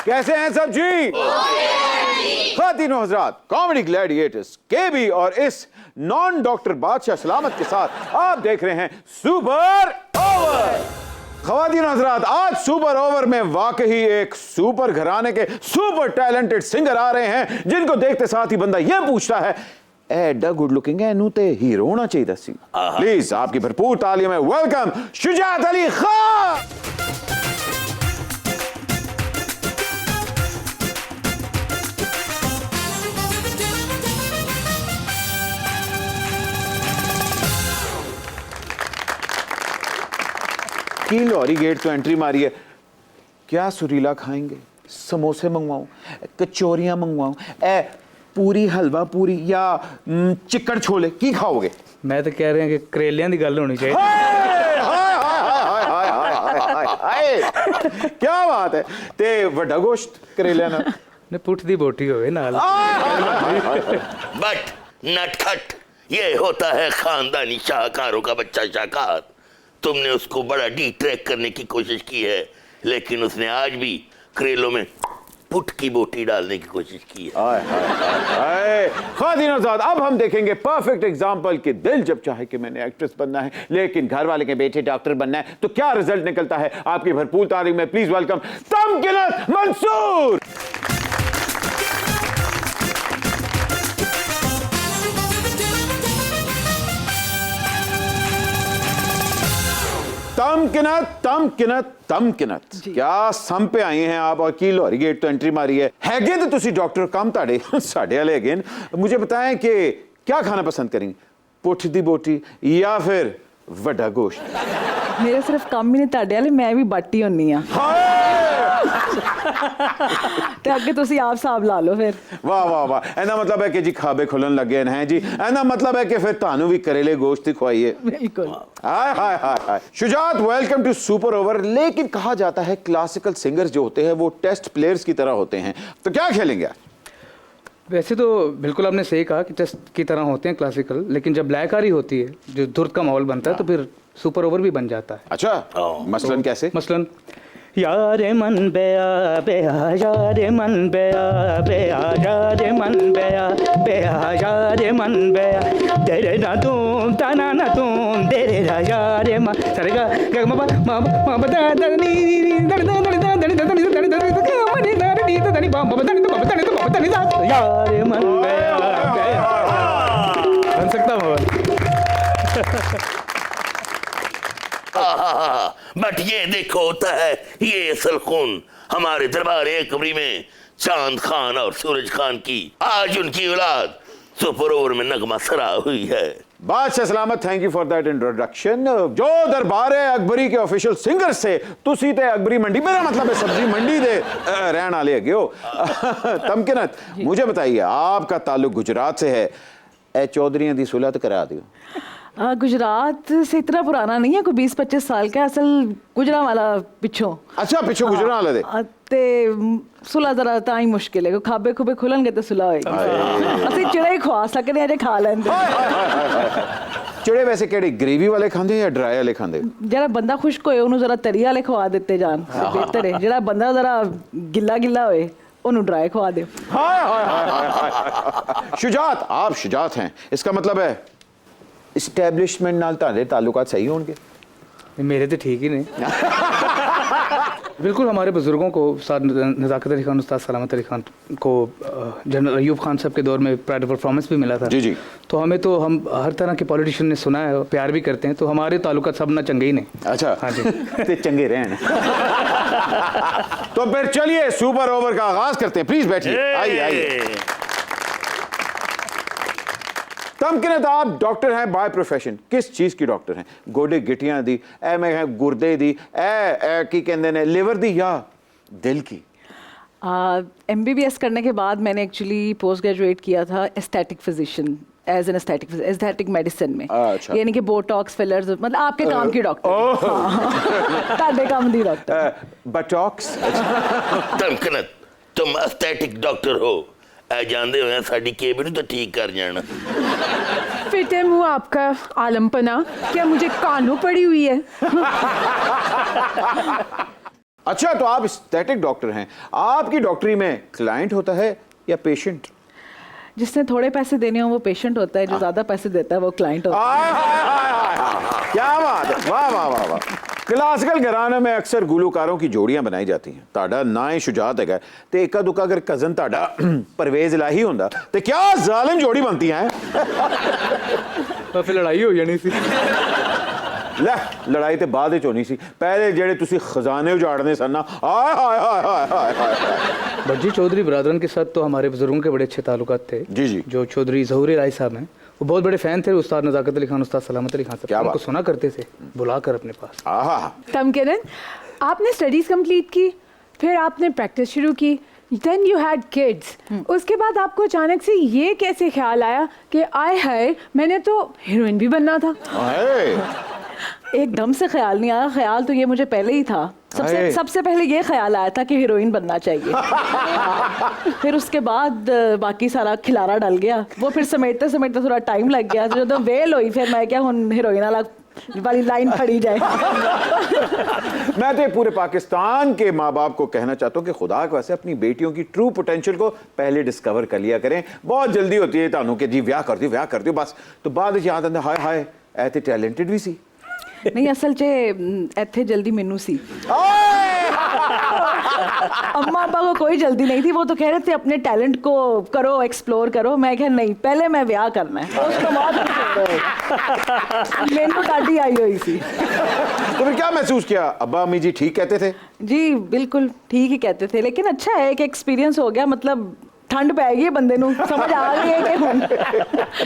कैसे हैं सब जी? ख़वातीनो हज़रात, कॉमेडी ग्लैडिएटर्स केबी और इस नॉन डॉक्टर बादशाह सलामत के साथ आप देख रहे हैं सुपर ओवर। ख़वातीनो हज़रात, आज सुपर ओवर में वाकई एक सुपर घराने के सुपर टैलेंटेड सिंगर आ रहे हैं जिनको देखते साथ ही बंदा यह पूछता है एडा गुड लुकिंग है नू ते हीरो होना चाहिए सी। प्लीज आपकी भरपूर तालियों में वेलकम शुजात अली खान। की लॉरी गेट तो एंट्री मारी है, क्या सुरीला खाएंगे? समोसे मंगवाऊं, कचौरियां मंगवाऊं, पूरी हलवा पूरी या चिकन छोले की खाओगे? मैं तो कह रहे हैं कि करेलियां दी गल होनी चाहिए। क्या बात है ते वड्डा गोश्त करेलियां ना ने पुठ दी बोटी होवे नाल। बट नटखट ये होता है खानदानी शाहकारों का बच्चा शाहकार। तुमने उसको बड़ा डी ट्रैक करने की कोशिश की है, लेकिन उसने आज भी करेलों में पुट की बोटी डालने की कोशिश की है। ख़वातीनो हज़रात, अब हम देखेंगे परफेक्ट एग्जांपल कि दिल जब चाहे कि मैंने एक्ट्रेस बनना है लेकिन घर वाले के बेटे डॉक्टर बनना है तो क्या रिजल्ट निकलता है। आपकी भरपूर तारीफ में प्लीज वेलकम तमकिनत मंसूर। तमकिनत क्या सम पे आई हैं आप और की लॉरी गेट तो एंट्री मारी है हैगे तो तुसी डॉक्टर कम ताड़े साढ़े वाले अगेन। मुझे बताएं कि क्या खाना पसंद करेंगे, पुठ दी बोटी या फिर वड्डा गोश्त? मेरे सिर्फ कम ही नहीं ताड़े वाले, मैं भी बाटी होनी हां ते अगे तुसी आप साहब ला लो फिर। वाह वाह वाह, ऐना मतलब है कि जी खाबे खुलन लगे हैं जी, ऐना मतलब है कि फिर तानू भी करेले गोश्त ही खुआइए। बिल्कुल। Hi hi hi hi. Shujat, welcome to super over. लेकिन कहा जाता है क्लासिकल सिंगर्स जो होते हैं वो टेस्ट प्लेयर्स की तरह होते हैं, तो क्या खेलेंगे आज? वैसे तो बिल्कुल आपने सही कहा कि टेस्ट की तरह होते हैं क्लासिकल, लेकिन जब ब्लैककारी होती है जो धुर्त का माहौल बनता है तो फिर सुपर ओवर भी बन जाता है। अच्छा, मसलन कैसे? मसलन यारे मन बेया बेया यारे मन बेया बेया यारे मन बेया बेया यारे मन बेया तेरे ना तुम तना ना तुम तेरे ना यारे मन सरे गा गा मा मा बता दनी दनी दनी दनी दनी दनी दनी मनी दनी दनी बम बम दनी बम दनी बम दनी यारे मन बेया बेया बन सकता हूं। बट ये देखो होता है ये असल खून हमारे दरबार अकबरी में चांद खान और सूरज खान की आज उनकी औलाद सुपर ओवर में नगमा सरा हुई है। बादशाह सलामत, thank you for that introduction. जो दरबार अकबरी के ऑफिशियल सिंगर से तुसी ते अकबरी मंडी, मेरा मतलब है सब्जी मंडी दे रहन वाले है हो। तमकिनत, मुझे बताइए आपका ताल्लुक गुजरात से है, ए चौधरी दी सुलह तो करा दियो। गुजरात से इतना पुराना नहीं है, कोई 20-25 साल का, असल गुजरा वाला पिछों। अच्छा, पिछों गुजरा वाला दे ते सुला जरा ताई मुश्किल है, खाबे खुबे खुलनगे तो सुला होएगी। असि चिड़े खवा सकने अजे खा लेंदे। चिड़े वैसे केड़े ग्रेवी वाले खांदे या ड्राई वाले खांदे? जरा बंदा खुश्क होए उन्होंने जरा तरी वाले खवा देते जान बेहतर है, जरा बंदा जरा गिल्ला गिल्ला होए उन्होंने ड्राई खवा दे। शुजात, आप शुजात हैं, इसका मतलब है इस्टेब्लिशमेंट नाल तारे ताल्लुकात सही होंगे? मेरे तो ठीक ही नहीं। बिल्कुल, हमारे बुजुर्गों को साथ नज़ाकत अली खान, उस्ताद सलामत अली खान को जनरल अयूब खान साहब के दौर में प्राइड ऑफ परफॉर्मेंस भी मिला था। जी जी। तो हमें तो हम हर तरह के पॉलिटिशियन ने सुना है, प्यार भी करते हैं, तो हमारे ताल्लुकात सब ना चंगे ही नहीं। अच्छा, हाँ जी। ते चंगे रहन। तो फिर चलिए सुपर ओवर का आगाज करते हैं, प्लीज बैठिए, आइए आइए। तमकिनत, आप डॉक्टर हैं बाय प्रोफेशन, किस चीज की डॉक्टर हैं? गोडे गिटियां दी, ए मैं गुर्दे दी, ए की कहते ने लिवर दी या दिल की? MBBS करने के बाद मैंने एक्चुअली पोस्ट ग्रेजुएट किया था aesthetic physician, as an aesthetic medicine में। अच्छा। यानी कि बोटॉक्स, फिलर्स, मतलब आपके काम की डॉक्टर। ताड़े काम दी डॉक्टर। बोटॉक्स। तमकिनत, तुम एस्थेटिक डॉक्टर हो, जानते हो साड़ी केबिन तो ठीक कर जाना। फिट है मुँह आपका आलमपना, क्या मुझे कानों पड़ी हुई है? अच्छा, तो आप एस्थेटिक डॉक्टर हैं, आपकी डॉक्टरी में क्लाइंट होता है या पेशेंट? जिसने थोड़े पैसे देने हो वो पेशेंट होता है, जो ज्यादा पैसे देता है वो क्लाइंट होता है। आय, हाय, हाय, हाय, हाय। क्या बात है, वाह वाह वाह वाह। क्लासिकल घराने में अक्सर गुलकारों की जोड़ियां बनाई जाती हैं। ताड़ा ना ही शुजात है ते इक्का दुक्का अगर कजन ताड़ा परवेज इलाही होंदा ते क्या जालिम जोड़ी बनती है। तो फिर लड़ाई हो जानी सी। ਲੈ ਲੜਾਈ ਤੇ ਬਾਅਦ ਵਿੱਚ ਹੋਣੀ ਸੀ, ਪਹਿਲੇ ਜਿਹੜੇ ਤੁਸੀਂ ਖਜ਼ਾਨੇ ਉਜਾੜਨੇ ਸਨ ना, हाय हाय हाय हाय हाय हाय। भज्जी चौधरी बरादरन के साथ तो हमारे बुजुर्गों के बड़े अच्छे ताल्लुकात थे। जी जी। जो चौधरी ज़हूर राय साहब हैं वो बहुत बड़े फ़ैन थे उस्ताद नज़ाकत अली खान, उस्ताद सलामत अली खान साहब। क्या उनको बात। सुना करते थे बुलाकर अपने पास। आहा। तमकिन, आपने स्टडीज कंप्लीट की, फिर आपने प्रैक्टिस शुरू की, देन यू हैड किड्स। उसके बाद आपको अचानक से ये कैसे ख्याल आया कि आय हाय मैंने तो हीरोइन भी बनना था? हाय। एकदम से ख्याल नहीं आया, ख्याल तो ये मुझे पहले ही था। अरे। सबसे पहले ये ख्याल आया था कि हीरोइन बनना चाहिए। फिर उसके बाद बाकी सारा खिलारा डल गया, वो फिर समेटते समेटते थोड़ा टाइम लग गया। जो तो वेल हुई फिर मैं क्या हुन हीरोइन वाली लाइन खड़ी जाए। मैं तो पूरे पाकिस्तान के माँ बाप को कहना चाहता हूँ कि खुदा के वैसे अपनी बेटियों की ट्रू पोटेंशियल को पहले डिस्कवर कर लिया करें। बहुत जल्दी होती है तानू कि जी व्याह कर दियो बस, तो बाद में याद आंदा हाय हाय ऐ ते टैलेंटेड भी सी। नहीं असल च इत्थे जल्दी मैनू सी। अम्मा अब्बा को कोई जल्दी नहीं थी, वो तो कह रहे थे अपने टैलेंट को करो, एक्सप्लोर करो। मैं कह नहीं, पहले मैं ब्याह करना है, उसके बाद मैनू काटी आई हुई सी। तो फिर क्या महसूस किया? अब्बा अम्मी जी ठीक कहते थे? जी बिल्कुल ठीक ही कहते थे, लेकिन अच्छा है कि एक्सपीरियंस हो गया। मतलब ठंड पै गई बंदे नू, समझ आ गई है कि हुन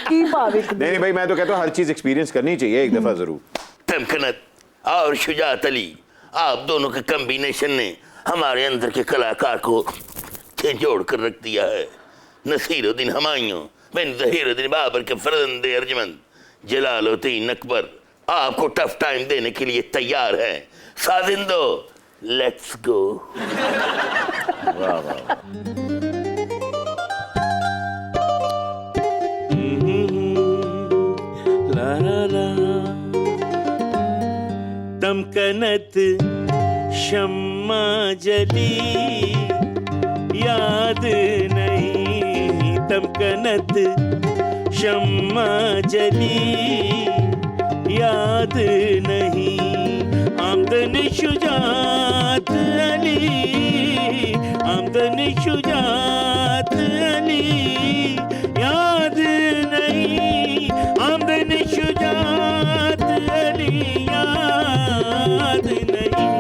की भाविक। नहीं भाई, मैं तो कहता हूँ हर चीज एक्सपीरियंस करनी चाहिए एक दफा जरूर। तमकनत और शुजात अली, आप दोनों के कम्बिनेशन ने हमारे अंदर के कलाकार को झंझोड़ कर रख दिया है। नसीरुद्दीन हमायूं बिन ज़हीरुद्दीन बाबर के फर्जंदे अर्जमंद जलालुद्दीन अकबर आपको टफ टाइम देने के लिए तैयार है। साजिंदो, लेट्स गो। वाह वाह। तमकनत शम्मा जली याद नहीं, तमकनत शम्मा जली याद नहीं। आमदन शुजात अली, आमदन शुजात अली याद नहीं, आमदन शुजात अली याद नहीं।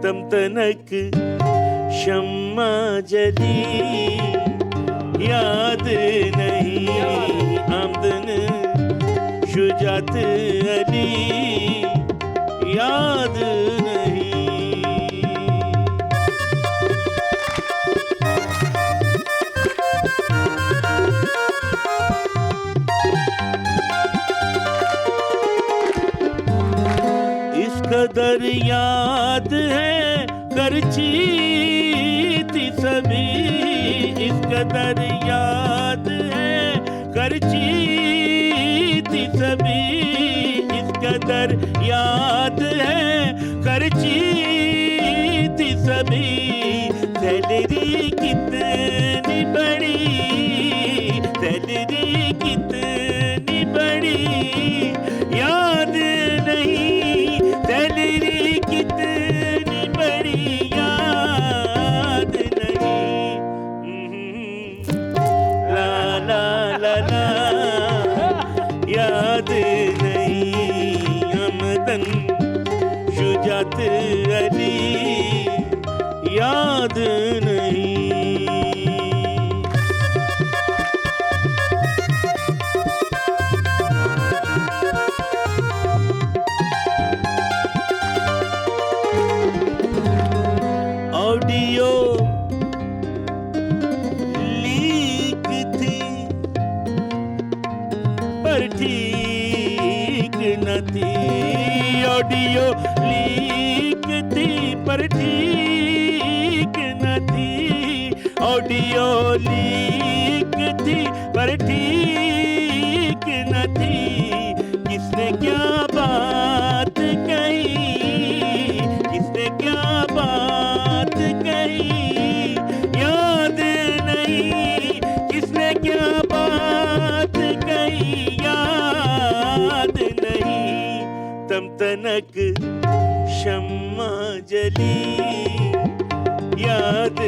तमतनक शम्मा जली याद नहीं, आमदन शुजात अली याद नहीं। इस कदर याद है करची थी सभी, इस कदर याद है करची थी सभी, इस कदर याद है करची थी सभी। सैलरी कितनी बड़ी, सैलरी कितनी बड़ी याद नहीं, सैलरी कितनी बड़ी याद नहीं। ला ला ला ला याद नहीं, आमदन शुजात अली याद नहीं। ऑडियो लीक थी पर ठीक न थी, ऑडियो लीक थी पर ठीक न थी, ऑडियो लीक थी पर ठीक न थी। किसने क्या बात कही, किसने क्या बात जली याद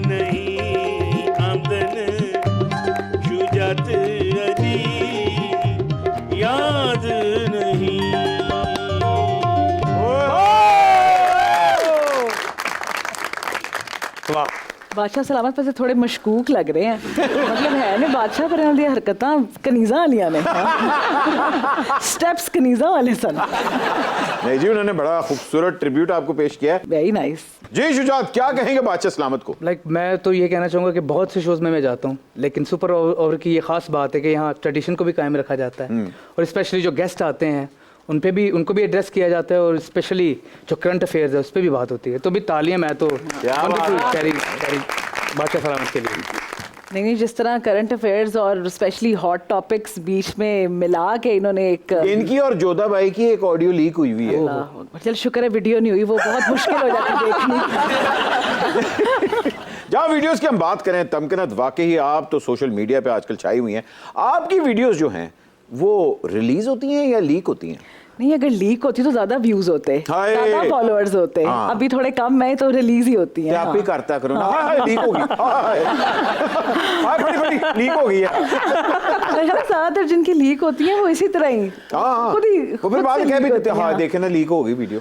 नहीं आमदन शुजात अली याद नहीं वाह बादशाह सलामत पासे थोड़े मशकूक लग रहे हैं मतलब है ने बादशाह पर दी हरकतां कनीज़ा वालियां ने स्टेप्स कनीज़ा वाले सन नहीं जी, उन्होंने बड़ा खूबसूरत ट्रिब्यूट आपको पेश किया है। Very nice. जी शुजात, क्या कहेंगे बादशाह सलामत को? मैं तो ये कहना चाहूँगा कि बहुत से शोज़ में मैं जाता हूँ, लेकिन सुपर ओवर की ये ख़ास बात है कि यहाँ ट्रेडिशन को भी कायम रखा जाता है और स्पेशली जो गेस्ट आते हैं उनको भी एड्रेस किया जाता है और स्पेशली जो करंट अफेयर्स है उस पर भी बात होती है। तो भी तालियां मैं तो बादशाह सलामत के लिए। नहीं, जिस तरह करंट अफेयर्स और स्पेशली हॉट टॉपिक्स बीच में मिला के इन्होंने एक इनकी और जोधा भाई की एक ऑडियो लीक हुई हुई है। चल शुक्र है वीडियो नहीं हुई, वो बहुत मुश्किल हो जाती देखनी। जहाँ वीडियोस की हम बात करें तमकिनत, वाकई आप तो सोशल मीडिया पे आजकल छाई हुई हैं। आपकी वीडियोस जो हैं वो रिलीज होती हैं या लीक होती हैं? नहीं, अगर लीक होती तो ज्यादा व्यूज होते, ज्यादा फॉलोअर्स होते। हाँ। अभी थोड़े कम है तो रिलीज ही होती है। आप ही करता करो ना। हाय लीक होगी, हाय बड़ी लीक हो गई है। ज्यादातर जिनकी लीक होती है वो इसी तरह ही हाँ, खुद ही वो फिर बाद में कह भी देते हैं, हाँ देखे ना लीक हो गई वीडियो।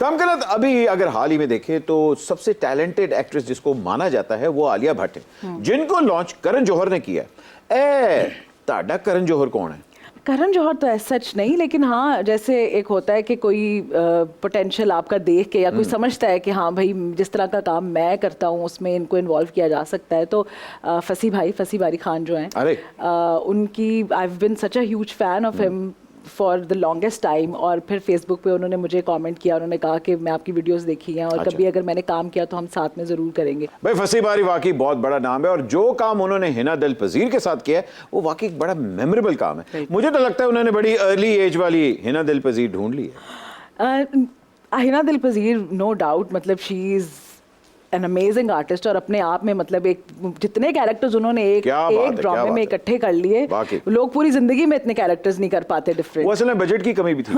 तमकिनत, अभी अगर हाल ही में देखें तो सबसे टैलेंटेड एक्ट्रेस जिसको माना जाता है वो आलिया भट्ट है, जिनको लॉन्च करण जौहर ने किया। ताड़ा करण जौहर कौन है? करण जौहर तो ऐसा सच नहीं, लेकिन हाँ जैसे एक होता है कि कोई पोटेंशियल आपका देख के या कोई समझता है कि हाँ भाई जिस तरह का काम मैं करता हूँ उसमें इनको इन्वॉल्व किया जा सकता है। तो फसी बारी खान जो हैं, उनकी I have been such a huge fan of him for the longest time. और फिर फेसबुक पे उन्होंने मुझे कमेंट किया, उन्होंने कहा कि मैं आपकी वीडियोस देखी हैं और अच्छा। कभी अगर मैंने काम किया तो हम साथ में ज़रूर करेंगे। भाई फसी बारी वाकई बहुत बड़ा नाम है और जो काम उन्होंने हिना दिलपजीर के साथ किया है वो वाकई बड़ा मेमोरेबल काम है। मुझे तो लगता है उन्होंने बड़ी अर्ली एज वाली हिना दिलपजीर ढूंढ ली है। हिना दिलपजीर नो डाउट, मतलब she is an amazing artist और अपने आप में मतलब एक जितने कैरेक्टर्स उन्होंने एक ड्रामे में इकट्ठे कर लिए, लोग पूरी जिंदगी में इतने कैरेक्टर्स नहीं कर पाते डिफरेंट। वो असल में बजट की कमी भी थी।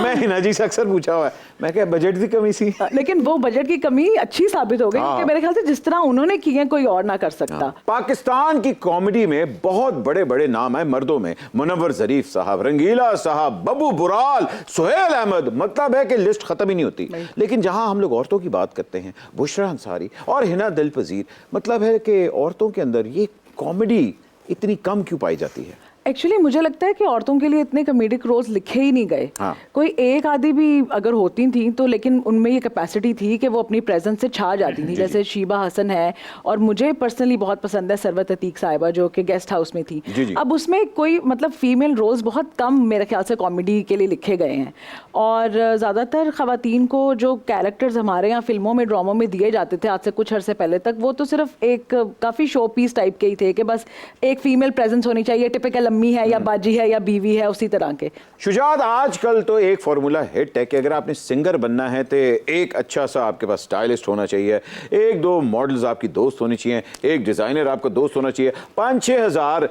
मैं हिना जी से अक्सर पूछा हुआ है, मैं क्या बजट की कमी सी, लेकिन वो बजट की कमी अच्छी साबित हो गई क्योंकि मेरे ख्याल से जिस तरह उन्होंने किए कोई और ना कर सकता। पाकिस्तान की कॉमेडी में बहुत बड़े बड़े नाम है मर्दों में, मुनव्वर ज़रीफ साहब, रंगीला साहब, बब्बू बुराल, सुहेल अहमद, मतलब है कि लिस्ट खत्म ही नहीं होती। लेकिन जहां हम लोग औरतों की बात करते हैं, बुशरा अंसारी और हिना दिलपजीर, मतलब है कि औरतों के अंदर ये कॉमेडी इतनी कम क्यों पाई जाती है? एक्चुअली मुझे लगता है कि औरतों के लिए इतने कॉमेडिक रोल्स लिखे ही नहीं गए। हाँ। कोई एक आधी भी अगर होती थी तो, लेकिन उनमें ये कैपेसिटी थी कि वो अपनी प्रेजेंस से छा जाती थी। जैसे शीबा हसन है और मुझे पर्सनली बहुत पसंद है सरवत अतीक साहिबा जो कि गेस्ट हाउस में थी। अब उसमें कोई मतलब फीमेल रोल्स बहुत कम मेरे ख्याल से कॉमेडी के लिए लिखे गए हैं और ज़्यादातर ख़वातीन को जो कैरेक्टर्स हमारे यहाँ फिल्मों में ड्रामों में दिए जाते थे आज से कुछ अरसे पहले तक, वो तो सिर्फ एक काफ़ी शो पीस टाइप के ही थे कि बस एक फीमेल प्रेजेंस होनी चाहिए, टिपिकल अम्मी है या बाजी है या बीवी है, उसी तरह के। शुजात, आजकल तो एक फॉर्मूला हिट है कि अगर आपने सिंगर बनना है तो एक अच्छा सा आपके पास स्टाइलिस्ट होना चाहिए, एक दो मॉडल्स आपकी दोस्त होनी चाहिए, एक डिजाइनर आपका दोस्त होना चाहिए, 5-6 हज़ार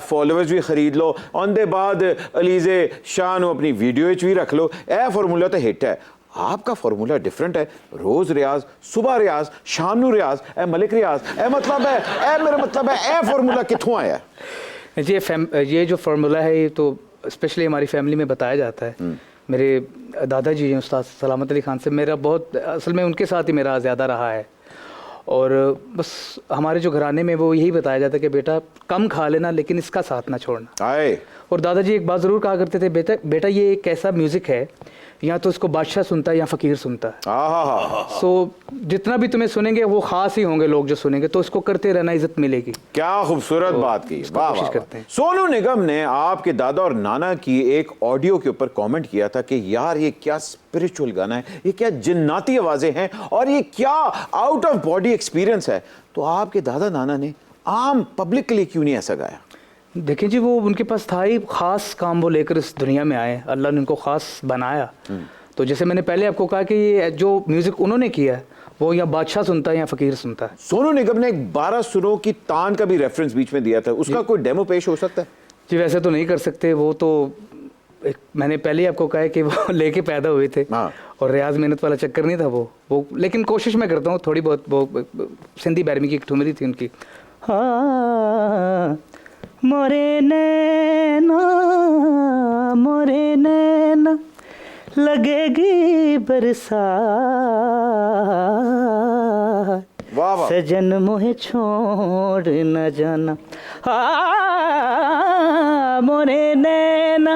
फॉलोअर्स भी खरीद लो, ऑन दे बाद अलीजे शान अपनी वीडियो भी रख लो। ए फॉर्मूला तो हिट है। आपका फॉर्मूला डिफरेंट है, रोज रियाज, सुबह रियाज, शाम नू रियाज, ए मलिक रियाज, ए मतलब है, ए मेरा मतलब है, ए फॉर्मूला कित्थों आया? जी ये जो फार्मूला है ये तो स्पेशली हमारी फैमिली में बताया जाता है। मेरे दादाजी हैं उस्ताद सलामत अली खान से, मेरा बहुत असल में उनके साथ ही मेरा ज़्यादा रहा है और बस हमारे जो घराने में वो यही बताया जाता है कि बेटा कम खा लेना लेकिन इसका साथ ना छोड़ना। आए और दादाजी एक बात ज़रूर कहा करते थे, बेटा ये एक ऐसा म्यूज़िक है या तो इसको बादशाह सुनता है या फ़कीर सुनता है। सो जितना भी तुम्हें सुनेंगे वो ख़ास ही होंगे लोग जो सुनेंगे, तो इसको करते रहना, इज्जत मिलेगी। क्या खूबसूरत बात की, वाह वाह वाह। सोनू निगम ने आपके दादा और नाना की एक ऑडियो के ऊपर कमेंट किया था कि यार ये क्या स्पिरिचुअल गाना है, ये क्या जिन्नाती आवाज़ें हैं और ये क्या आउट ऑफ बॉडी एक्सपीरियंस है। तो आपके दादा नाना ने आम पब्लिक के लिए क्यों नहीं ऐसा गाया? देखिए जी, वो उनके पास था ही ख़ास काम, वो लेकर इस दुनिया में आए, अल्लाह ने उनको ख़ास बनाया। तो जैसे मैंने पहले आपको कहा कि ये जो म्यूज़िक उन्होंने किया है वो या बादशाह सुनता है या फ़कीर सुनता है। सोनू निगम ने एक 12 सुरों की तान का भी रेफरेंस बीच में दिया था, उसका कोई डेमो पेश हो सकता है? जी वैसे तो नहीं कर सकते, वो तो मैंने पहले ही आपको कहा है कि वो लेके पैदा हुए थे हाँ। और रियाज मेहनत वाला चक्कर नहीं था वो लेकिन कोशिश मैं करता हूँ थोड़ी बहुत। वो सिंधी बैरमी की एक ठुमरी थी उनकी, हाँ मोरे नैना लगेगी बरसात, वाह वाह। सजन मोहे छोड़ न जाना, हाँ मोरे नैना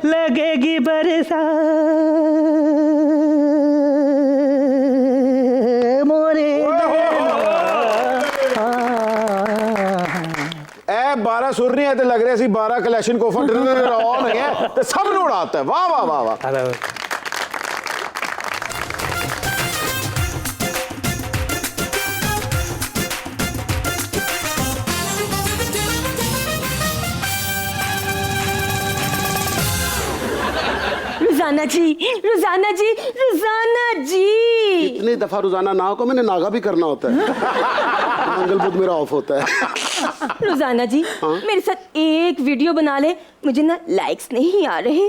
लगेगी बरसात, मोरे ए 12 सुर नहीं है तो लग रहा सी 12 कलेक्शन को फट ऑन है तो सब नु उड़ाता है। वाह वाह वाह वाह। नैना। रुजाना जी इतनी दफा रोजाना ना को मैंने नागा भी करना होता है। मंगल बुध मेरा ऑफ होता है। रुजाना जी मेरे साथ एक वीडियो बना ले, मुझे ना लाइक्स नहीं आ रहे,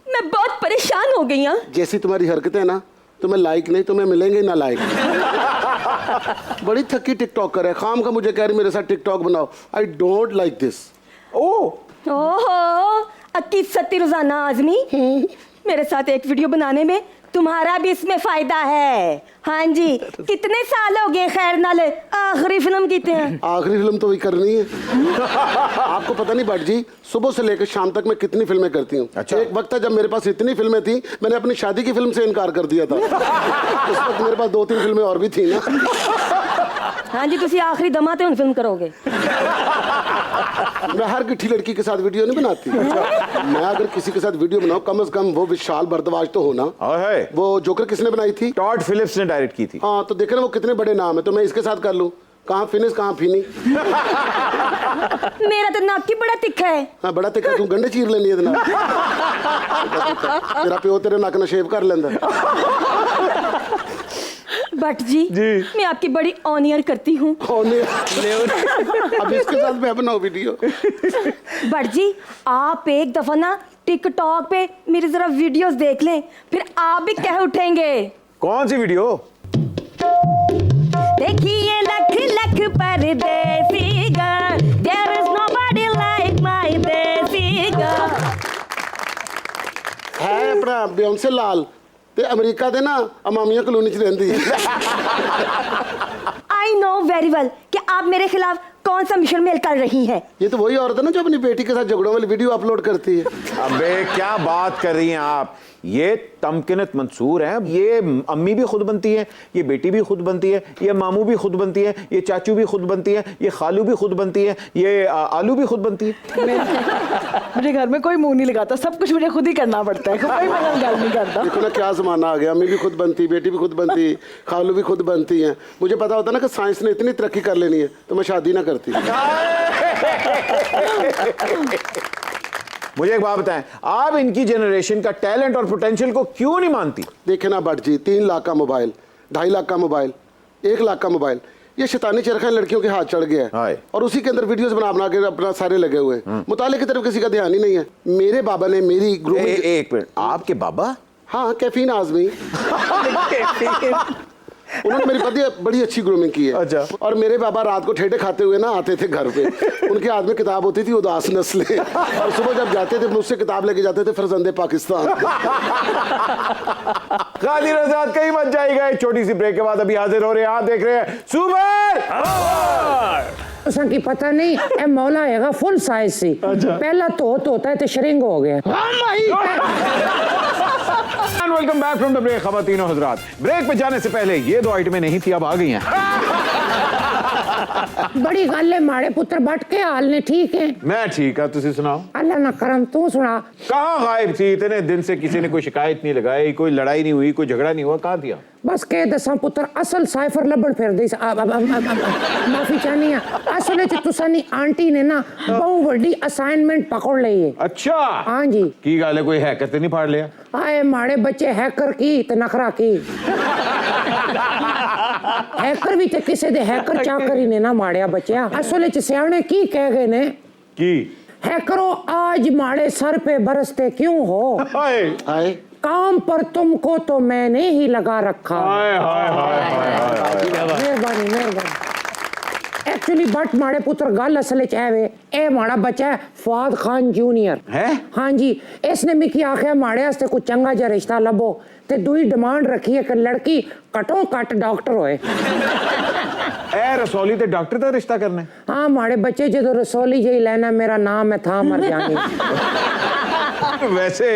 मैं बहुत परेशान हो गई हूँ। जैसी तुम्हारी हरकतें ना तुम्हें लाइक नहीं तुम्हें मिलेंगे ना लाइक। बड़ी थकी टिकटॉकर है, खाम का मुझे कह रही मेरे साथ टिकटॉक बनाओ। I don't like this. ओहो अक्की सत्ती रुजाना आजमी, मेरे साथ एक वीडियो बनाने में तुम्हारा भी इसमें फायदा है। हाँ जी, कितने साल हो गए खैर नाले आखिरी फिल्म की थे? आखिरी फिल्म तो वही करनी है। आपको पता नहीं भट्ट जी, सुबह से लेकर शाम तक मैं कितनी फिल्में करती हूँ। अच्छा। एक वक्त था जब मेरे पास इतनी फिल्में थी मैंने अपनी शादी की फिल्म से इनकार कर दिया था। उस वक्त मेरे पास 2-3 फिल्में और भी थी ना। हाँ जी, तुसी आखिरी दमा ते हुन फिल्म करोगे। मैं हर गिट्ठी लड़की के साथ वीडियो नहीं बनाती। मैं अगर किसी के साथ वीडियो बनाऊं कम से कम वो विशाल भारद्वाज तो होना। वो जोकर किसने बनाई थी? टॉड फिलिप्स ने डायरेक्ट की थी। हाँ तो देखे ना वो कितने बड़े नाम है, तो मैं इसके साथ कर लूं। कहाँ फिनिश कहाँ फीनी। मेरा तो नाक की बड़ा तिखा है। हाँ बड़ा तिखा, तू गंढे चीर लेनी है तेरा प्यो तेरे नक न शेव कर लेंदा। भट्ट जी मैं आपकी बड़ी ऑनियर करती हूँ। अब इसके साथ मैं बनाऊं वीडियो। भट्ट जी आप एक दफा ना टिकटॉक पे मेरी जरा वीडियोस देख लें, फिर आप भी कह उठेंगे। कौन सी वीडियो? देखिए लख लख परदेसी girl, there is nobody like my देसी गर्ल। है अपना बियोंसे लाल ते अमेरिका दे ना अमामिया कॉलोनी च रहंदी है। आई नो वेरी वेल कि आप मेरे खिलाफ कौन सा मिशन मेल कर रही हैं। ये तो वही औरत है ना जो अपनी बेटी के साथ झगड़ों वाली वीडियो अपलोड करती है। अबे क्या बात कर रही हैं आप? ये तमकिनत मंसूर हैं। ये अम्मी भी खुद बनती है, ये बेटी भी खुद बनती है, ये मामू भी खुद बनती है, ये चाचू भी खुद बनती है, ये खालू भी खुद बनती है, ये आलू भी खुद बनती है। मुझे घर में कोई मुंह नहीं लगाता, सब कुछ मुझे खुद ही करना पड़ता है, कोई मेरा गल नहीं करता। देखो ना क्या जमाना आ गया, अम्मी भी खुद बनती, बेटी भी खुद बनती, खालू भी खुद बनती हैं। मुझे पता होता ना कि साइंस ने इतनी तरक्की कर लेनी है तो मैं शादी ना करती। मुझे एक बात बताएं, आप इनकी जनरेशन का टैलेंट और पोटेंशियल को क्यों नहीं मानती? देखे ना भट्ट जी, 3 लाख का मोबाइल, 2.5 लाख का मोबाइल, 1 लाख का मोबाइल, ये शैतानी चरखा लड़कियों के हाथ चढ़ गया है और उसी के अंदर वीडियोस बना के अपना सारे लगे हुए हैं। मुताले की तरफ किसी का ध्यान ही नहीं है। मेरे बाबा ने मेरी ग्रूमिंग। एक मिनट, आपके बाबा? हाँ कैफीन आजमी। उन्होंने मेरी पति बड़ी अच्छी ग्रूमिंग की है। अच्छा। और मेरे बाबा रात को ठेठे खाते हुए ना आते थे घर पे। उनके हाथ में किताब होती थी उदास नस्लें, और सुबह जब जाते थे मुझसे किताब लेके जाते थे फरजंदे पाकिस्तान। खालिद आजाद कहीं मत जाएगा। एक छोटी सी ब्रेक के बाद अभी हाजिर हो रहे हैं। आप देख रहे हैं सुपर की पता नहीं ए मौला हैगा फुल साइज सी। पहला तो होता है तो शरिंग हो गया। Welcome back from the break. खवातीनो हजरात, ब्रेक पे जाने से पहले ये 2 आइटमें नहीं थी, अब आ गई हैं। बड़ी गल है माड़े पुत्र बट के हाल ने ठीक है? मैं ठीक है, तुसी सुनाओ। अल्लाह ना करम तू सुना। कहाँ गायब थी इतने दिन से? किसी ने कोई शिकायत नहीं लगाई, कोई लड़ाई नहीं हुई, कोई झगड़ा नहीं हुआ, कहाँ थी? बस कह दसा पुत्र असल साइफर लबड़ फिर दे। माफी चाहनी है, असल तुसानी आंटी ने ना बहुत बड़ी असाइनमेंट पकड़ ली है। अच्छा हाँ जी। की गाल है, कोई हैकर तो नहीं फाड़ लिया? आए माड़े बच्चे हैकर की तो नखरा की। हैकर भी तो किसी दे हैकर चाकरी ने ना माड़िया बच्चा। असल सियाने की कह गए ने की है करो आज माड़े सर पे बरसते क्यों हो, हाय हाय काम पर तुमको तो मैंने ही लगा रखा। हाय हाय हाय। मेहरबानी मेहरबानी। एक्चुअली बट माड़े पुत्र गल असल च है वे ए माड़ा बच्चा है फुआद खान जूनियर है। हाँ जी, इसने मिकी आख्या माड़े वास्ते कुछ चंगा जा रिश्ता लभो ते दुई डिमांड रखी है कि लड़की कटो कट डॉक्टर होए। ए रसौली ते डॉक्टर दा रिश्ता करना है। हाँ माड़े बच्चे जो रसौली जी लेना मेरा नाम है था मर जानी। वैसे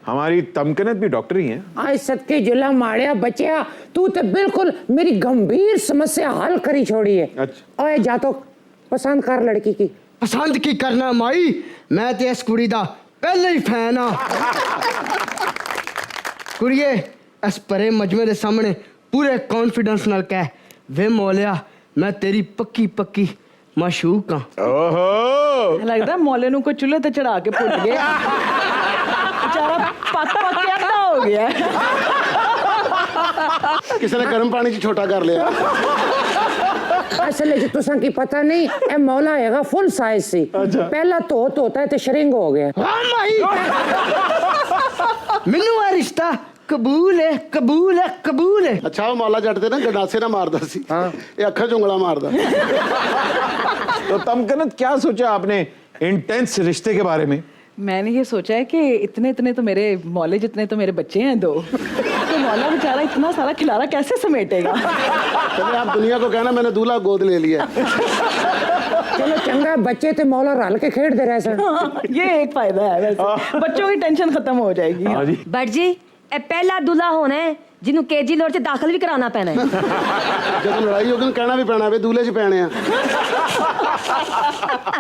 हमारी तमकनत भी डॉक्टर ही है। आज सदके जुला माड़िया बच्चा तू तो बिल्कुल मेरी गंभीर समस्या हल करी छोड़ी है। अच्छा। ओए जा तो पसंद कर लड़की की। पसंद की करना माई, मैं ते इस कुड़ी दा पहले ही फैन हाँ। कुड़िए इस परे मजमे दे सामने पूरे कॉन्फिडेंस नाल कह वे मौलिया मैं तेरी पक्की पक्की माशूक हाँ। ओहो लगता है मौले नु को चूल्हे ते चढ़ा के भुल गए बेचारा पक पक के अंधा हो गया। किसी ने गर्म पानी च छोटा कर लिया। असल च तुसां की पता नहीं ए मौला हैगा फुल साइज सी। पहला तो होता है ते शरिंग हो गया। हाँ माई मैनू आ रिश्ता कबूल है कबूल है कबूल है। अच्छा वो मौला जट ते ना गंडासे ना मारदा सी, ये अखा चुंगला मारदा। तो तमकनत क्या सोचा आपने इंटेंस रिश्ते के बारे में? मैंने ये सोचा है कि इतने इतने तो मेरे मौले जितने तो मेरे बच्चे हैं दो, तो मौला बेचारा इतना सारा खिलारा कैसे समेटेगा। चलिए आप दुनिया को कहना मैंने दूल्हा गोद ले लिया। चलो चंगा बच्चे ते मौला रल के खेड़ दे रहे सन। हाँ, ये एक फायदा है वैसे, बच्चों की टेंशन खत्म हो जाएगी। हाँ जी। बट जी ए पहला दूल्हा होना है जिन्हों केजी लोड च दाखिल भी कराना पैना है। जब लड़ाई होगी कहना भी पैना वे दूल्हे च पैने आ।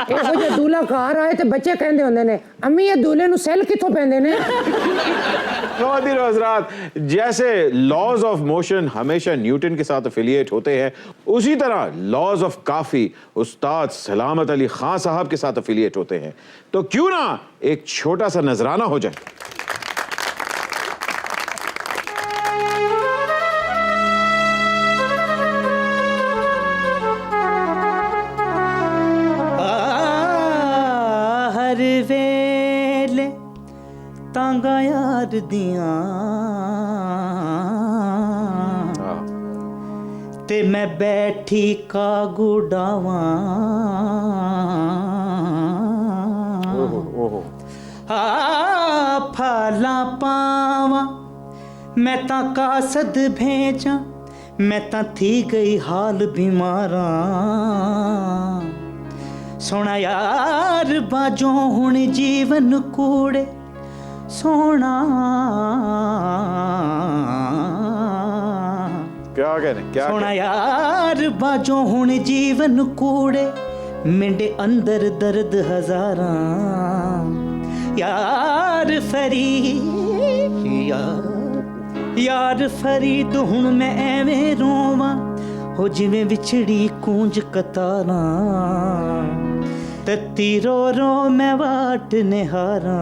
ਇਹੋ ਜੇ दूल्हा घर आए ते बच्चे कहंदे होंदे ने अम्मी ये दूल्हे नु सेल किथों पैंदे ने। ख़वातीन और हज़रात, जैसे लॉज ऑफ मोशन हमेशा न्यूटन के साथ एफिलिएट होते हैं, उसी तरह लॉज ऑफ काफी उस्ताद सलामत अली खान साहब के साथ एफिलिएट होते हैं। तो क्यों ना एक छोटा सा नजराना हो जाए। हर वेले तांगा यार दियां ते मैं बैठी का गुडावां फाला पावां मैं ता कासद भेजा मैं ता थी गई हाल बीमारां सोना यार बाजो हुण जीवन कूड़े सोना क्या कहने क्या सोना यार बाजो हुण जीवन कूड़े मिंडे अंदर दर्द हजारां यार फरीद यार फरीद हुण मैं एवें रोवां हो जिवें विछड़ी कूंज कतारां तत्ती रो रो मैं वाट निहारां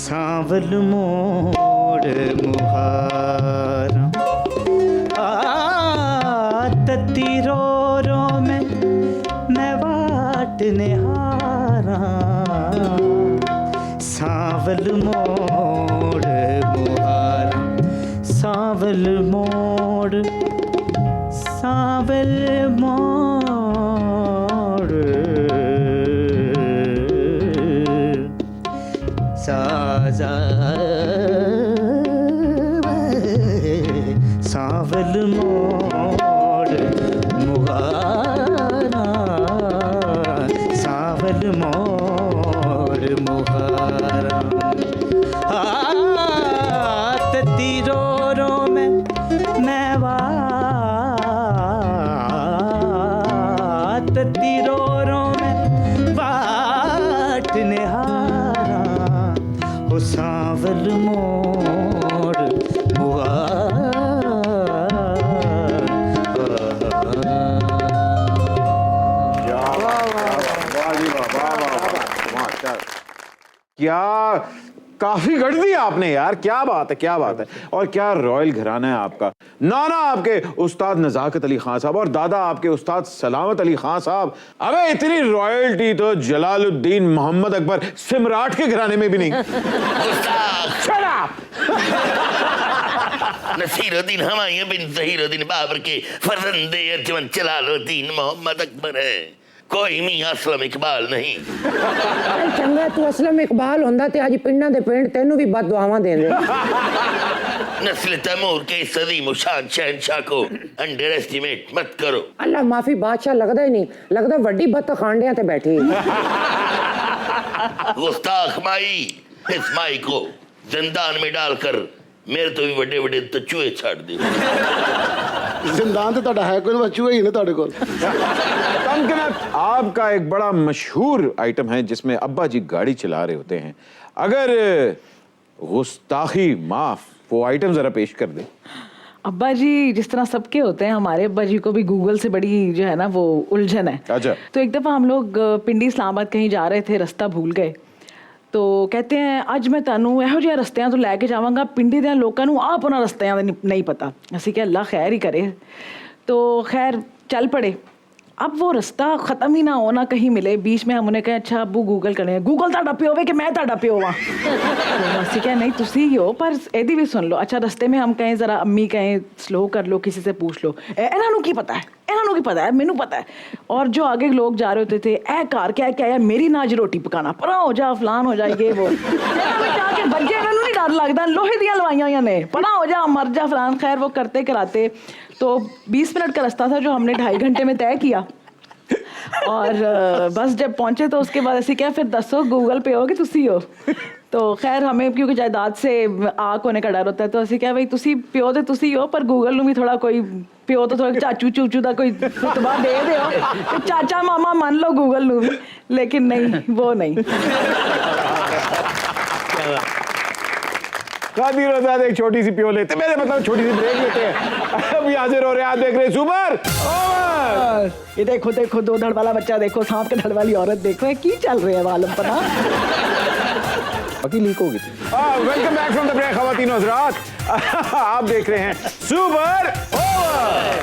सांवल मोड़ मुहारां तत्ती रो रो मैं वाट निहारां सांवल मोड़ मुहारां सांवल मोड़ सांवल मोड़ साजा सांवल मोड़ मुहारा सांवल मोड़ मुहारा तत्ती रो रो मैं तत्ती रो रो मैं वाट निहारा ओ सांवल मोड़ क्या काफी गढ़ दिया आपने यार, क्या बात है, क्या बात है। और क्या रॉयल घराना है आपका। नाना आपके उस्ताद नजाकत अली खान साहब और दादा आपके उस्ताद सलामत अली खान साहब। अबे इतनी रॉयल्टी तो जलालुद्दीन मोहम्मद अकबर सिमराट के घराने में भी नहीं। नसीरुद्दीन हुमायूं बिन ज़हीरुद्दीन बाबर के फर्जंदे अर्जुमंद जलालुद्दीन मोहम्मद अकबर है, कोई मियां असलम इकबाल नहीं। चंगा तू असलम इकबाल होंदा ते आज पिंडां दे पिंड तेनू भी बददुआवां देंदे। नस्ल तैमूर के इस अजीम शान शहंशाह को अंडर एस्टिमेट मत करो। अल्लाह माफी, बादशाह लगदा ही नहीं, लगदा वड्डी बत्तख खांडियां ते बैठी। गुस्ताख माई, इस माई को जिंदान में डालकर मेरे तो भी बड़े बड़े तो चूहे छाड़ दे। जिंदान तो ਤੁਹਾਡਾ ਹੈ ਕੋਈ ਨਾ, ਚੂਹੇ ਹੀ ਨੇ ਤੁਹਾਡੇ ਕੋਲ। तमकनत आपका एक बड़ा मशहूर आइटम है जिसमें अब्बा जी गाड़ी चला रहे होते हैं। अगर गुस्ताखी माफ, वो आइटम जरा पेश कर दे। अब्बा जी जिस तरह सबके होते हैं, हमारे अब्बा जी को भी गूगल से बड़ी जो है ना वो उलझन है। अच्छा। तो एक दफ़ा हम लोग पिंडी इस्लामाबाद कहीं जा रहे थे, रास्ता भूल गए, तो कहते हैं अज मैं तैनू ਇਹੋ ਜਿਹੇ ਰਸਤਿਆਂ ਤੋਂ ਲੈ ਕੇ ਜਾਵਾਂਗਾ, ਪਿੰਡੀ ਦੇ ਲੋਕਾਂ ਨੂੰ ਆਪ ਉਹਨਾਂ ਰਸਤਿਆਂ ਦਾ नहीं पता। ਅਸੀਂ ਕਿ अल्लाह खैर ही करे। तो खैर चल पड़े। अब वो रास्ता ख़त्म ही ना होना कहीं मिले, बीच में हम उन्हें कहे अच्छा अबू गूगल करें, गूगल ਤੁਹਾਡਾ ਪਿਓ ਵੇ कि मैं ਤੁਹਾਡਾ ਪਿਓ हाँ। ਅਸੀਂ कहे नहीं तुसी ही हो, पर ਇਹਦੀ भी सुन लो। अच्छा रास्ते में हम कहें ज़रा अम्मी कहें स्लो कर लो, किसी से पूछ लो, ਇਹਨਾਂ ਨੂੰ ਕੀ पता है, ਇਹਨਾਂ ਨੂੰ ਕੀ पता है, मैनू पता है। और जो आगे लोग जा रहे होते थे, ए कार क्या क्या है, मेरी ना आज रोटी पकाना, पर हो जा फलान हो जाएगी वो जाके बच्चे मैनू नहीं डर लगता, लोहे दियाँ लवाइयां हुई ने, पड़ा हो जा मर जा फलान। खैर वो करते कराते तो 20 मिनट का रास्ता था जो हमने 2.5 घंटे में तय किया। और बस जब पहुंचे तो उसके बाद ऐसे क्या फिर दसो गूगल पे हो कि तुसी हो। तो खैर हमें क्योंकि जायदाद से आक होने का डर होता है, तो ऐसे क्या भाई तुसी प्यो तो तुसी हो, पर गूगल नू भी थोड़ा कोई प्यो तो थोड़ा चाचू चूचू का कोई रुतबा दे दो, चाचा मामा मान लो गूगल नू भी, लेकिन नहीं वो नहीं। कादिर आजाद एक छोटी सी पियो लेते, मेरे मतलब छोटी सी ब्रेक लेते हैं। अब यहाँ से रो रहे, आप देख रहे सुपर ओवर। ये देखो देखो, 2 धड़ वाला बच्चा देखो, सांप के धड़ वाली औरत देखो, की चल रही है वालम पना बाकी लीक होगी। Welcome back from the break खवातीन हज़रात, आप देख रहे हैं सुपर ओवर।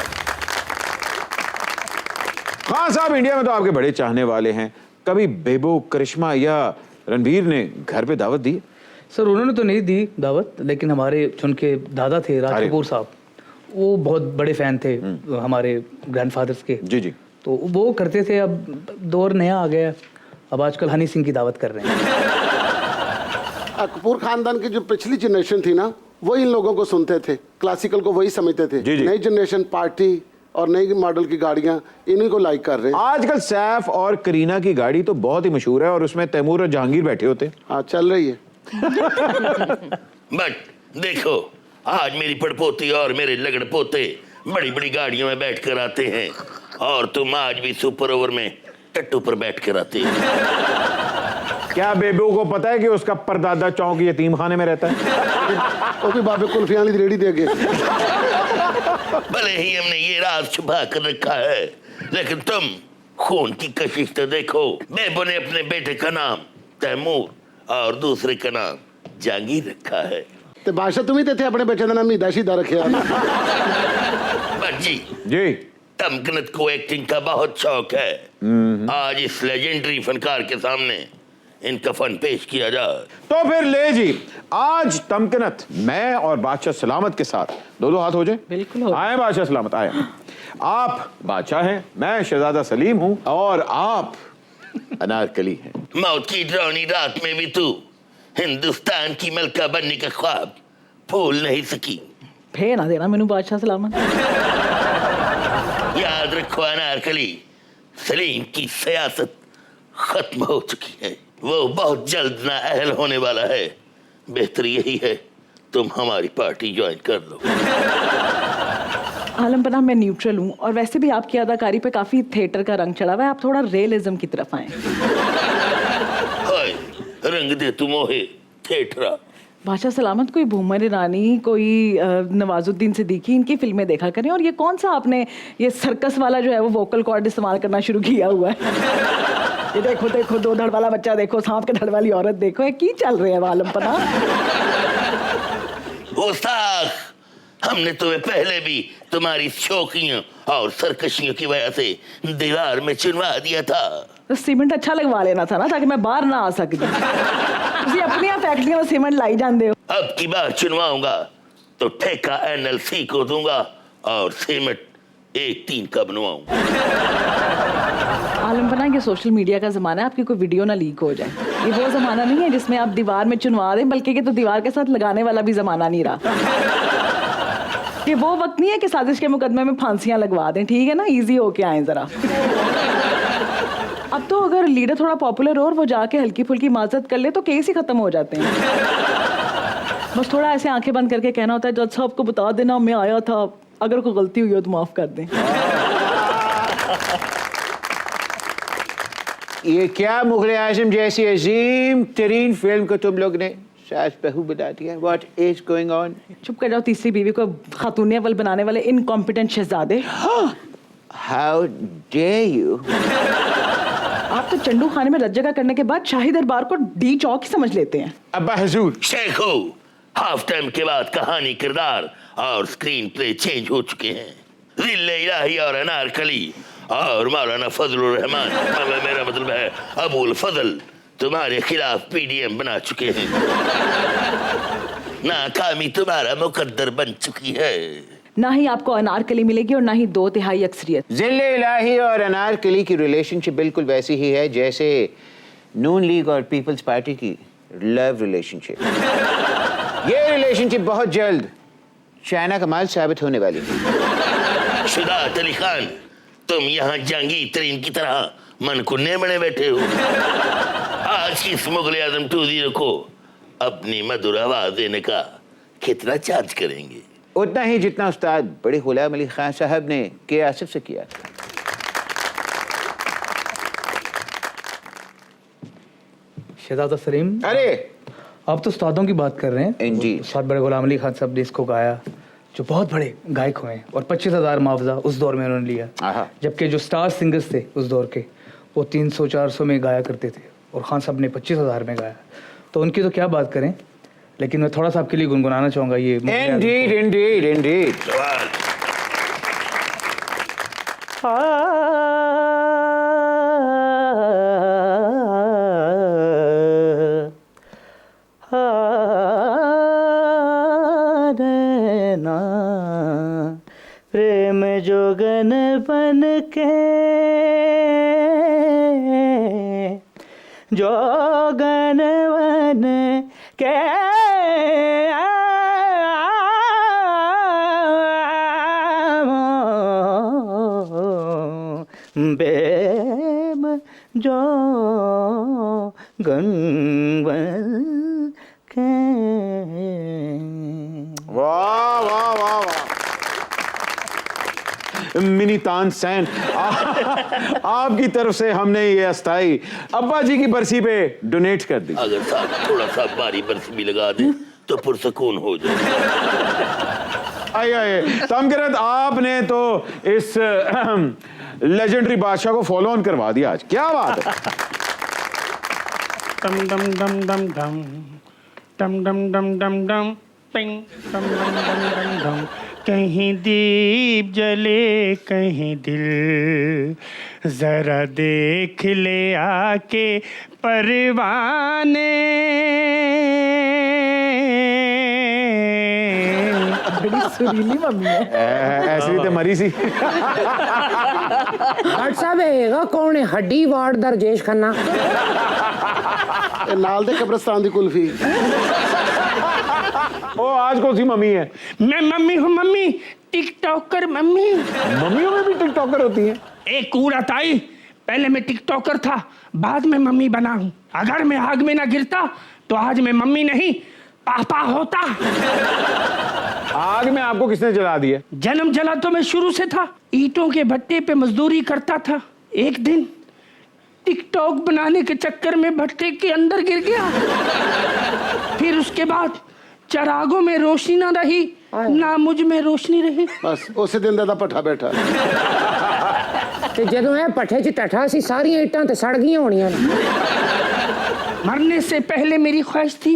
खान साहब इंडिया में तो आपके बड़े चाहने वाले हैं, कभी बेबो, करिश्मा या रणवीर ने घर पे दावत दी? सर उन्होंने तो नहीं दी दावत, लेकिन हमारे उनके दादा थे राज कपूर साहब, वो बहुत बड़े फैन थे हमारे ग्रैंडफादर्स के। जी जी। तो वो करते थे। अब दौर नया आ गया, अब आजकल हनी सिंह की दावत कर रहे हैं। कपूर खानदान की जो पिछली जनरेशन थी ना, वो इन लोगों को सुनते थे, क्लासिकल को वही समझते थे। नई जनरेशन पार्टी और नई मॉडल की गाड़ियां इन्हीं को लाइक कर रहे हैं। आजकल सैफ और करीना की गाड़ी तो बहुत ही मशहूर है और उसमें तैमूर और जहांगीर बैठे होते हैं। हाँ चल रही है। बट देखो आज मेरी पड़पोती और मेरे लगड़ पोते बड़ी बड़ी गाड़ियों में बैठ कर आते हैं, और तुम आज भी सुपर ओवर में टट्टू पर बैठ कर आते हो। क्या बेबू को पता है कि उसका परदादा चौक यतीम खाने में रहता है? वो भी बाबे कुल्फियां की रेडी देंगे। भले ही हमने ये राज छुपा कर रखा है, लेकिन तुम खून की कशिश तो देखो। बेबो ने अपने बेटे का नाम तैमूर और दूसरे का नाम जहांगीर रखा है। ते बादशाह तुम ही थे अपने बच्चे का नाम हीदा शीदा रखे। बट जी जी तमकनत को एक्टिंग का बहुत शौक है। आज इस लेजेंडरी फनकार के सामने इनका फन पेश किया जाए। तो फिर ले जी, आज तमकनत मैं और बादशाह सलामत के साथ दो हाथ हो जाए। बिल्कुल हो। आए बादशाह सलामत आए। आप बादशाह हैं, मैं शहजादा सलीम हूं और आप अनारकली हैं। मौत की डरावनी रात में भी तू हिंदुस्तान की मलका बनने का ख्वाब भूल नहीं सकी। फे ना देना मैनू बादशाह सलामत। याद रखो अनारकली, सलीम की सियासत खत्म हो चुकी है, वो बहुत जल्द नाअहल होने वाला है। बेहतर यही है तुम हमारी पार्टी ज्वाइन कर लो। आलम पनाह मैं न्यूट्रल हूँ, और वैसे भी आपकी अदाकारी पे काफ़ी थिएटर का रंग चढ़ा हुआ है, आप थोड़ा रियलिज्म की तरफ आए। हाय रंग दे तुम मोहे थिएटरा। बादशाह सलामत कोई भूमर ईरानी, कोई नवाजुद्दीन सिद्दीकी, इनकी फिल्में देखा करें। और ये कौन सा आपने ये सर्कस वाला जो है वो वोकल कॉर्ड इस्तेमाल करना शुरू किया हुआ है? ये देखो देखो, 2 धड़ वाला बच्चा देखो, सांप के धड़ वाली औरत देखो, ये की चल रहे हैं वालम पना। उस्ताद, हमने तुम्हें पहले भी तुम्हारी शौकियों और सरकशियों की वजह से दीवार में चुनवा दिया था। तो सीमेंट अच्छा लगवा लेना था ना, ताकि मैं बाहर ना आ सकती। तुसी अपनी फैक्ट्रियों में सीमेंट लाई जाते हो। अब की बार चुनवाऊंगा तो ठेका NLC को दूंगा और सीमेंट 1-3 का बनवाऊंगा। आलम पना, ये सोशल मीडिया का ज़माना है, आपकी कोई वीडियो ना लीक हो जाए। ये वो ज़माना नहीं है जिसमें आप दीवार में चुनवा दें, बल्कि ये तो दीवार के साथ लगाने वाला भी ज़माना नहीं रहा। ये वो वक्त नहीं है कि साजिश के मुकदमे में फांसियां लगवा दें, ठीक है ना, इजी होके आए ज़रा। अब तो अगर लीडर थोड़ा पॉपुलर हो और वो जाके हल्की फुल्की माजरत कर ले तो केस ही ख़त्म हो जाते हैं। बस थोड़ा ऐसे आंखें बंद करके कहना होता है, जज साहब को बता देना मैं आया था, अगर कोई गलती हुई हो तो माफ़ कर दें। ये क्या मुगल आजम जैसी अजीम तरीन फिल्म को तुम लोग ने सास बहू बना दिया? What is going on? चुप कर जाओ, तीसरी बीवी को खातून अव्वल बनाने वाले इनकॉम्पिटेंट शहजादे। How dare you? आप तो चंडू खाने में रज्जगा करने के बाद शाही दरबार को डी चौक ही समझ लेते हैं। अब्बा हजूर, शेखो, हाफ टाइम के बाद कहानी, किरदार और स्क्रीन प्ले चेंज हो चुके हैं। जिल्ले इलाही और अनारकली और मौलाना फजलुर रहमान, मेरा मतलब है अबुल फजल, तुम्हारे खिलाफ PDM बना चुके हैं। नाकामी तुम्हारा मुकद्दर बन चुकी है। ना ही आपको अनारकली मिलेगी और ना ही 2/3 अक्सरियत। जिले इलाही और अनारकली की रिलेशनशिप बिल्कुल वैसी ही है जैसे नून लीग और पीपल्स पार्टी की लव रिलेशनशिप। ये रिलेशनशिप बहुत जल्द चाइना का माल साबित होने वाली है। शुदात अली खान, तुम यहाँ जंगी तरीन की तरह मन कुन्ने बने बैठे हो। आज की इस मुगल आजम 20 को अपनी मधुर आवाज देने का कितना चार्ज करेंगे? उतना ही जितना उस्ताद बड़े गुलाम अली खान साहब ने के आसिफ से किया। शहजाद तस्लीम, अरे आप तो उस्तादों की बात कर रहे हैं। Indeed. उस्ताद बड़े गुलाम अली खान साहब ने इसको गाया, जो बहुत बड़े गायक हुए हैं, और 25,000 मुआवजा उस दौर में उन्होंने लिया। जबकि जो स्टार सिंगर्स थे उस दौर के, वो 300-400 में गाया करते थे, और खान साहब ने 25,000 में गाया। तो उनकी तो क्या बात करें, लेकिन मैं थोड़ा सा आपके लिए गुनगुनाना चाहूँगा ये। Indeed indeed indeed. प्रेम जोगन बन के जोगन बन के प्रेम जो गन बन के। वाह वाह वाह वाह। मिनी तानसेन, आपकी तरफ से हमने ये अस्थाई अब्बा जी की बरसी पे डोनेट कर दी। अगर साथ थोड़ा सा बारी बरसी भी लगा दे तो पुरसकून हो जाए। आइए तमगरत, आपने तो इस लेजेंडरी बादशाह को फॉलो ऑन करवा दिया आज, क्या बात है। डम डम डम डम डम डम डम डम डम डम पिंग डम डम डम डम डम। कहीं दीप जले कहीं दिल, जरा देख ले आके परवाने। बड़ी सुरीली मम्मी है। ऐसी तो मरी सी। डॉक्टर साहब है कौन है हड्डी वार्ड दरजेश खन्ना नाल दे कब्रिस्तान दी कुल्फी। ओ आज कौन सी मम्मी है? मैं मम्मी हूँ, मम्मी टिकटॉकर मम्मी। मम्मियों में भी टिकटॉकर होती हैं? एक कूड़ा ताई, पहले मैं टिकटॉकर था, बाद में मम्मी बना हूँ। अगर मैं आग में ना गिरता तो आज मैं मम्मी नहीं पापा होता। आग में आपको किसने जला दिया? जन्म जला तो मैं शुरू से था, ईंटों के भट्टे पे मजदूरी करता था। एक दिन टिकटॉक बनाने के चक्कर में भट्टे के अंदर गिर गया। फिर उसके बाद चरागों में रोशनी ना रही, ना मुझ में रोशनी रही। बस उसी दिन दादा पट्ठा बैठा। ਤੇ ਜਦੋਂ ਇਹ ਪੱਠੇ 'ਚ ਟੱਠਾ ਸੀ ਸਾਰੀਆਂ ਇੱਟਾਂ ਤੇ ਸੜ ਗਈਆਂ ਹੋਣੀਆਂ ਨੇ। मरने से पहले मेरी ख्वाहिश थी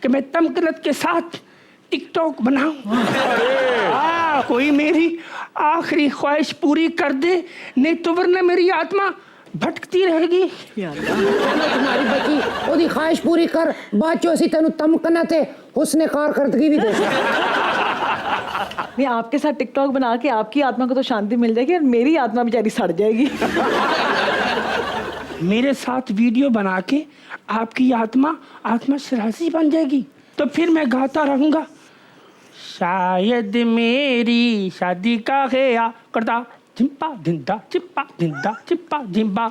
कि मैं तमकनत के साथ टिकटॉक बनाऊं। कोई मेरी आखिरी ख्वाहिश पूरी कर दे, नहीं तो वरना मेरी आत्मा भटकती रहेगी। तुम्हारी बच्ची ओदी ख्वाहिश पूरी कर, बाद चो असी तेनू तमकना ते हुस्ने कारकर्दगी भी दे सकते। नहीं, आपके साथ टिकटॉक बना के आपकी आत्मा को तो शांति मिल जाएगी और मेरी आत्मा बेचारी सड़ जाएगी। मेरे साथ वीडियो बना के आपकी आत्मा से राजी बन जाएगी, तो फिर मैं गाता रहूंगा, शायद मेरी शादी का गया करता चिंपा धिंदा चिप्पा धिंदा चिप्पा धिंबा,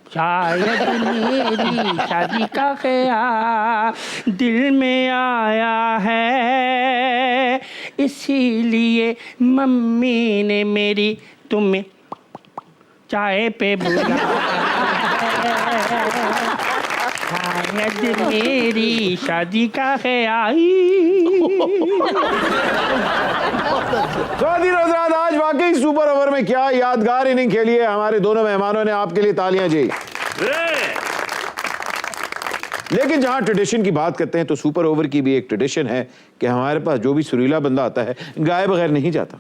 शायद मेरी शादी का गया दिल में आया है, इसीलिए मम्मी ने मेरी तुम्हें चाय पे बुलाया, शायद मेरी शादी का ख्याल। ख़वातीन और हज़रात, आज वाकई सुपर ओवर में क्या यादगार इनिंग खेली है हमारे दोनों मेहमानों ने। आपके लिए तालियां जी। लेकिन जहां ट्रेडिशन की बात करते हैं तो सुपर ओवर की भी एक ट्रेडिशन है कि हमारे पास जो भी सुरीला बंदा आता है गाए बगैर नहीं जाता।